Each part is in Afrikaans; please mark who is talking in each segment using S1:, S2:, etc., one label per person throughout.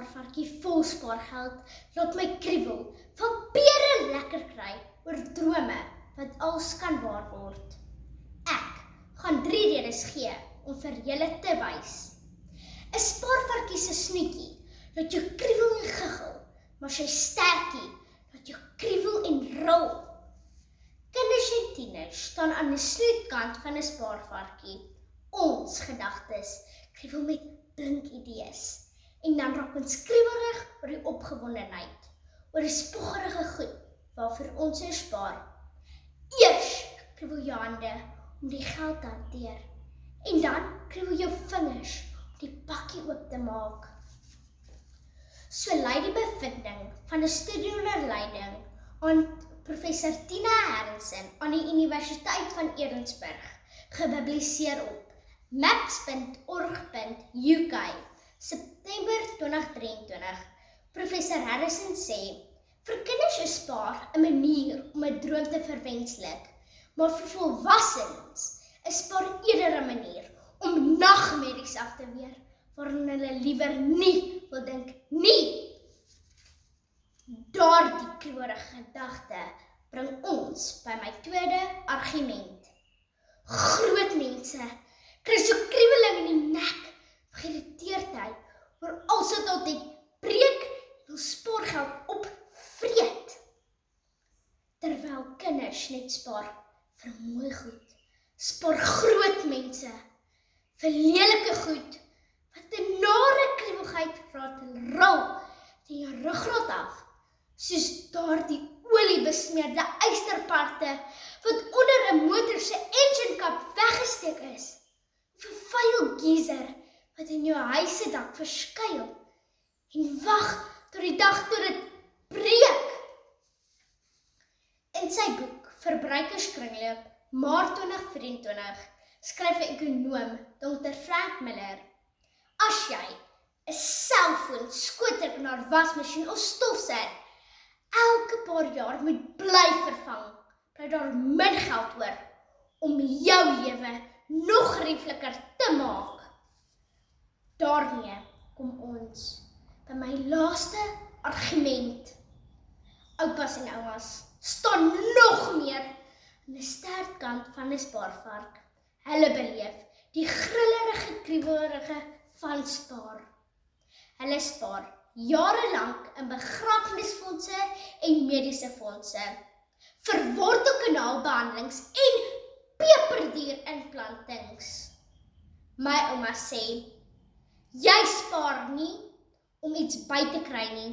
S1: spaarvarkie vol spaargeld laat my kriebel van pere lekker kry oor drome wat als kan waar word. Ek gaan 3 redes gee om vir julle te wys. 'n Spaarvarkie se snoetjie laat jou kriebel en giggel, maar sy stertjie laat jou kriebel en rol. Kinders en tieners staan aan die sloetkant van 'n spaarvarkie. Ons gedagtes kriebel met blink idees. En dan raak ons kriebelrig oor die opgewondenheid, oor die spoggerige goed waarvoor ons spaar. Eers kriebel jou hande om die geld te hanteer, en dan kriebel jou vingers om die pakkie oop te maak. So lei die bevinding van 'n studie onder leiding aan Professor Tina Herrensen aan die Universiteit van Edinburgh, gepubliseer op maps.org.uk, September 2023. Professor Harrison sê, vir kinders is spaar 'n manier om 'n droom te verwenslik, maar vir volwassens is spaar eerder 'n manier om nagmerries af te weer, waarin hulle liewer nie wil dink nie. Daardie kriebelrige gedagte bring ons by my tweede argument. Groot mense kry so kriebeling in die nek, geïrriteerdheid oor alles wat altyd breek en ons spaargeld opvreet. Terwyl kinders net spaar vir mooi goed, spaar groot mense vir lelike goed, wat 'n nare kriebelheid laat rol teen jou ruggraat af, soos daardie oliebesmeerde eysterparte wat onder 'n motor se engine cap weggesteek is, of 'n vuil geyser wat in jou huis se dak verskuil en wag tot die dag tot dit breek. In sy boek Verbruikerskringloop, Maart 2024, skryf 'n ekonoom, Dr. Frank Miller, as jy 'n selfoon, skootrekenaar, wasmasjien of stofsuiger elke paar jaar moet bly vervang, bly daar min geld oor om jou lewe nog geriefliker te maak. Daarmee kom ons by my laaste argument. Oupas en oumas staan nog meer aan die sterkant van 'n spaarvark. Hulle beleef die grillerige kriebelrige van spaar. Hulle spaar jarelank in begrafnisfondse en mediese fondse, vir wortelkanaalbehandelings en peperdierimplantings. My ouma sê, jy spaar nie om iets by te kry nie.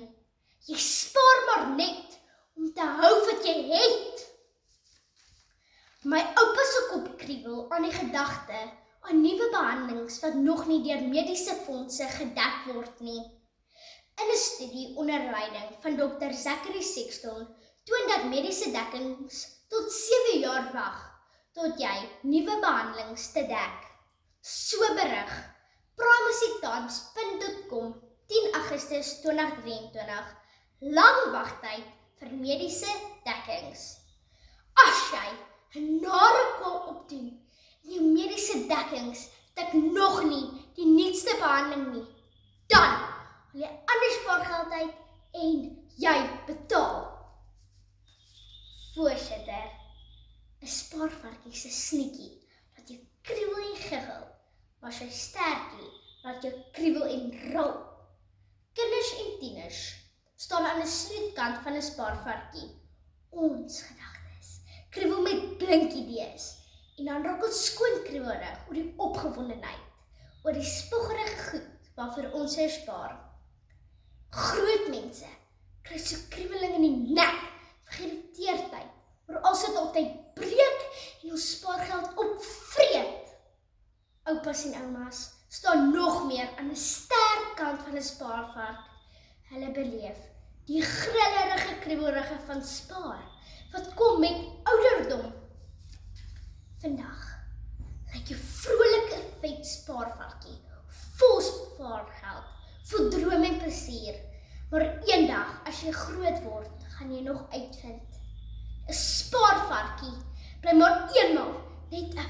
S1: Jy spaar maar net om te hou wat jy het. My oupa se kop kriebel aan die gedagte aan nuwe behandelings wat nog nie deur mediese fondse gedek word nie. In 'n studie onder leiding van Dr. Zachary Sexton toon dat mediese dekkings tot 7 jaar wag tot jy nuwe behandelings te dek. So berig primacytimes.com 10 Augustus 2023, lang wagtyd vir mediese dekkings. As jy 'n nare kwaal opdoen en jou mediese dekkings dek nog nie die nuutste behandeling nie, dan wil jy ander spaargeld uit en jy betaal. Voorsitter, 'n spaarvarkie se snoetjie laat jou kriebel en giggel, maar sy stertjie laat jou kriebel en rol. Kinders en tieners staan aan die sloetkant van 'n spaarvarkie. Ons gedagtes kriebel met blink idees, en dan raak ons skoon kriebelrig oor die opgewondenheid, oor die spoggerige goed waarvoor ons spaar. Groot mense kry so kriebeling in die nek, geïrriteerdheid oor alles wat altyd breek en ons spaargeld opvreet. Oupas en oumas staan nog meer aan die sterk kant van 'n spaarvark. Hulle beleef die grillerige kriebelrige van spaar, wat kom met ouderdom. Vandag lyk jou vrolike vet spaarvarkie vol spaargeld, vol droom en plesier, maar eendag as jy groot word, gaan jy nog uitvind. 'n Spaarvarkie bly maar eenmal net 'n